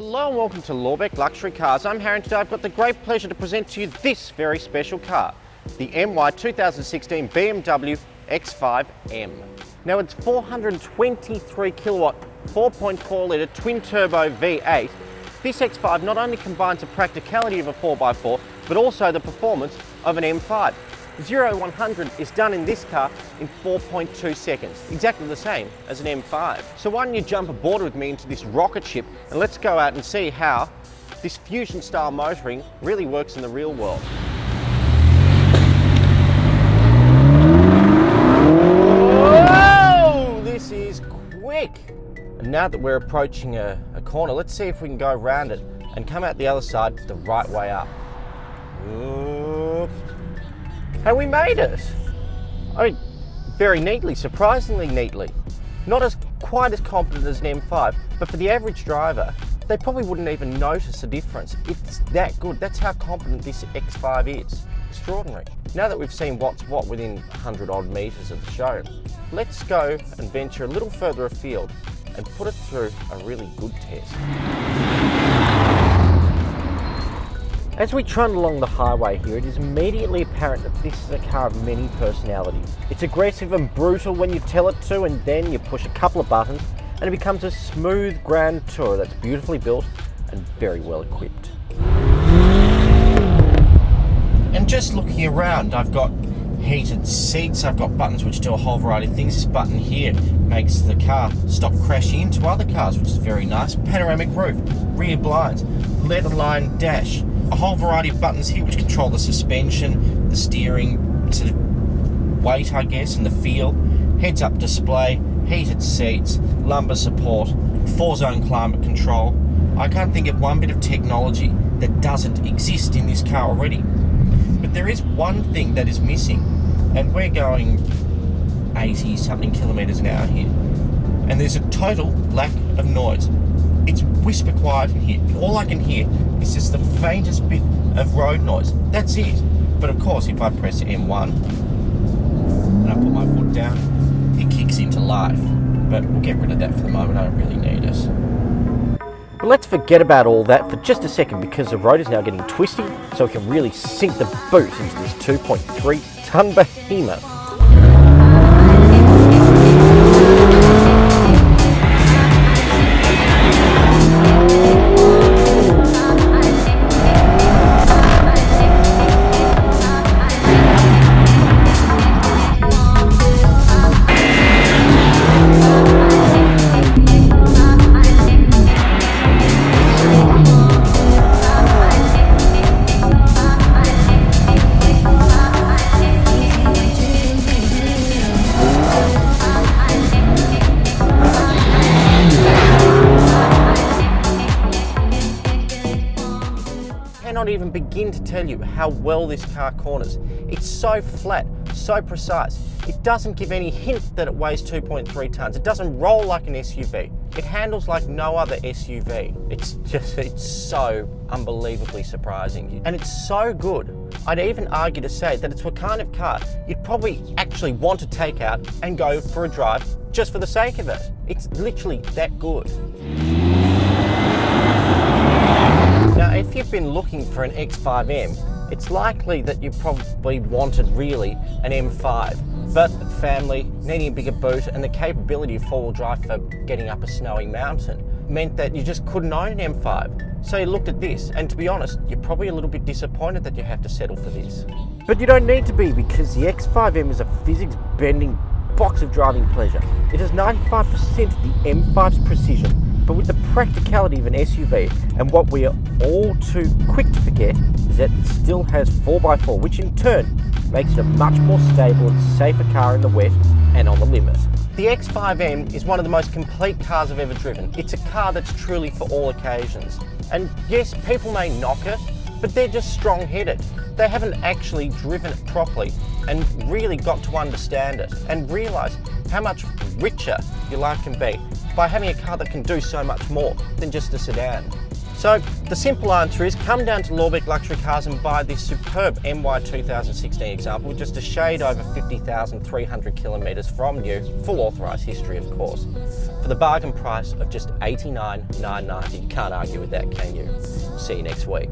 Hello and welcome to Lorbek Luxury Cars. I'm Harry and today I've got the great pleasure to present to you this very special car, the MY2016 BMW X5M. Now it's 423 kilowatt, 4.4 litre twin turbo V8. This X5 not only combines the practicality of a 4x4, but also the performance of an M5. 0-100 is done in this car in 4.2 seconds, exactly the same as an M5. So why don't you jump aboard with me into this rocket ship and let's go out and see how this fusion style motoring really works in the real world. Whoa! This is quick! And now that we're approaching a corner, let's see if we can go around it and come out the other side the right way up. Whoop. And we made it! I mean, very neatly, surprisingly neatly. Not quite as competent as an M5, but for the average driver, they probably wouldn't even notice a difference. It's that good. That's how competent this X5 is. Extraordinary. Now that we've seen what's what within 100 odd metres of the show, let's go and venture a little further afield and put it through a really good test. As we trundle along the highway here, it is immediately apparent that this is a car of many personalities. It's aggressive and brutal when you tell it to, and then you push a couple of buttons and it becomes a smooth Grand Tourer that's beautifully built and very well equipped. And just looking around, I've got heated seats, I've got buttons which do a whole variety of things. This button here makes the car stop crashing into other cars, which is very nice. Panoramic roof, rear blinds, leather-lined dash, a whole variety of buttons here which control the suspension, the steering, sort of weight I guess, and the feel. Heads-up display, heated seats, lumbar support, 4-zone climate control. I can't think of one bit of technology that doesn't exist in this car already. But there is one thing that is missing, and we're going 80 something kilometres an hour here, and there's a total lack of noise. It's whisper quiet in here. All I can hear is just the faintest bit of road noise. That's it. But of course, if I press M1 and I put my foot down, it kicks into life. But we'll get rid of that for the moment. I don't really need it. But let's forget about all that for just a second, because the road is now getting twisty, so we can really sink the boot into this 2.3 tonne behemoth. I cannot even begin to tell you how well this car corners. It's so flat, so precise. It doesn't give any hint that it weighs 2.3 tonnes. It doesn't roll like an SUV. It handles like no other SUV. It's so unbelievably surprising. And it's so good. I'd even argue to say that it's a kind of car you'd probably actually want to take out and go for a drive just for the sake of it. It's literally that good. Now, if you've been looking for an X5M, it's likely that you probably wanted really an M5, but family, needing a bigger boot and the capability of four-wheel drive for getting up a snowy mountain meant that you just couldn't own an M5. So you looked at this, and to be honest, you're probably a little bit disappointed that you have to settle for this. But you don't need to be, because the X5M is a physics-bending box of driving pleasure. It has 95% of the M5's precision, but with the practicality of an SUV, and what we are all too quick to forget is that it still has 4x4, which in turn makes it a much more stable and safer car in the wet and on the limit. The X5M is one of the most complete cars I've ever driven. It's a car that's truly for all occasions. And yes, people may knock it, but they're just strong-headed. They haven't actually driven it properly and really got to understand it and realise how much richer your life can be by having a car that can do so much more than just a sedan. So the simple answer is come down to Lorbek Luxury Cars and buy this superb MY2016 example with just a shade over 50,300 kilometres from new, full authorised history of course. for the bargain price of just $89,990. Can't argue with that, can you? See you next week.